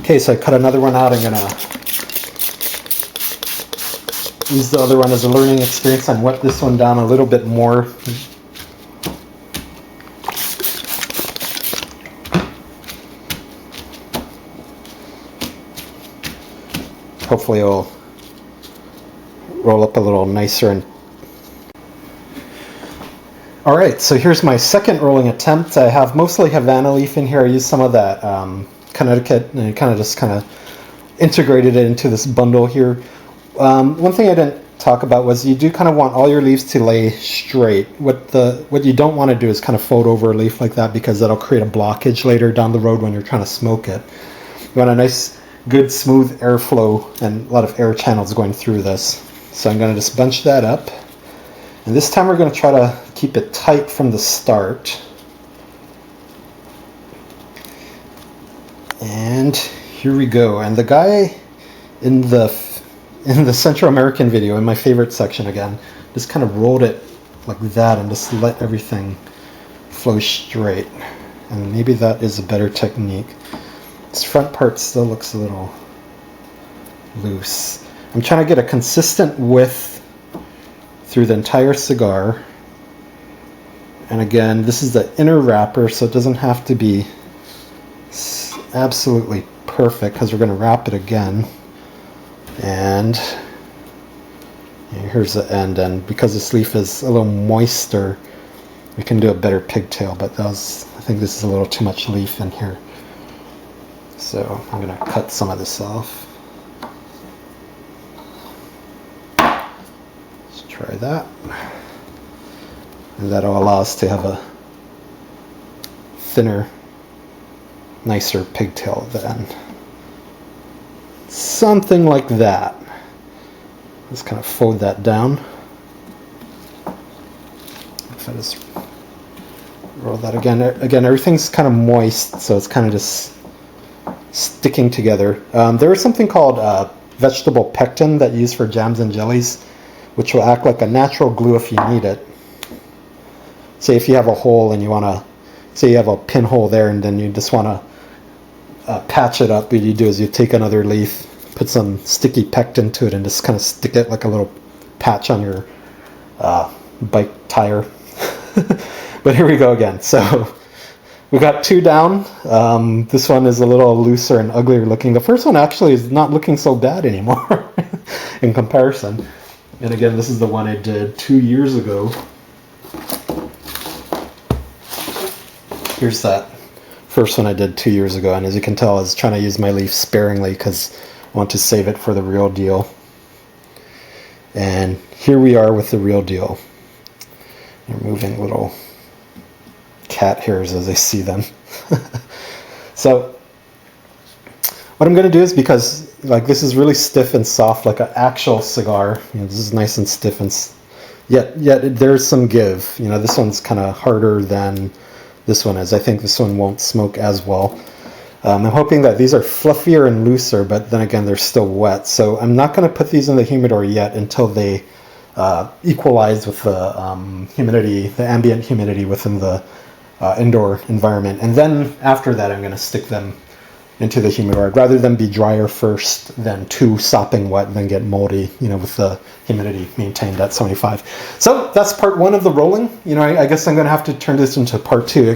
Okay, so I cut another one out. I'm gonna use the other one as a learning experience and wet this one down a little bit more. Hopefully it'll roll up a little nicer. And all right, so here's my second rolling attempt. I have mostly Havana leaf in here. I used some of that Connecticut, and I kind of integrated it into this bundle here. One thing I didn't talk about was you do kind of want all your leaves to lay straight. What you don't want to do is kind of fold over a leaf like that, because that'll create a blockage later down the road when you're trying to smoke it. You want a nice, good, smooth airflow and a lot of air channels going through this. So I'm going to just bunch that up. And this time we're going to try to keep it tight from the start. And here we go. And the guy in the Central American video, in my favorite section again, just kind of rolled it like that and just let everything flow straight. And maybe that is a better technique. This front part still looks a little loose. I'm trying to get a consistent width through the entire cigar. And again, this is the inner wrapper, so it doesn't have to be absolutely perfect, because we're going to wrap it again. And here's the end, and because this leaf is a little moister, we can do a better pigtail, but I think this is a little too much leaf in here. So I'm going to cut some of this off. Let's try that. And that'll allow us to have a thinner, nicer pigtail at the end. Something like that. Let's kind of fold that down. If I just roll that again. Again, everything's kind of moist, so it's kind of just sticking together. There is something called vegetable pectin that you use for jams and jellies, which will act like a natural glue if you need it. Say if you have a hole and you want to, say you have a pinhole there and then you just want to patch it up, what you do is you take another leaf, put some sticky pectin to it, and just kind of stick it like a little patch on your bike tire. But here we go again. So we got two down. This one is a little looser and uglier looking. The first one actually is not looking so bad anymore in comparison. And again, this is the one I did 2 years ago. Here's that first one I did 2 years ago, and as you can tell, I was trying to use my leaf sparingly because I want to save it for the real deal. And here we are with the real deal. Removing little cat hairs as I see them. So what I'm going to do is, because like this is really stiff and soft like an actual cigar, this is nice and stiff, and yet there's some give. This one's kind of harder than this one is. I think this one won't smoke as well. I'm hoping that these are fluffier and looser, but then again, they're still wet. So I'm not going to put these in the humidor yet until they equalize with the humidity, the ambient humidity within the indoor environment. And then after that, I'm going to stick them into the humidor. I'd rather them be drier first than too sopping wet and then get moldy, with the humidity maintained at 75. So that's part one of the rolling. I guess I'm going to have to turn this into part two.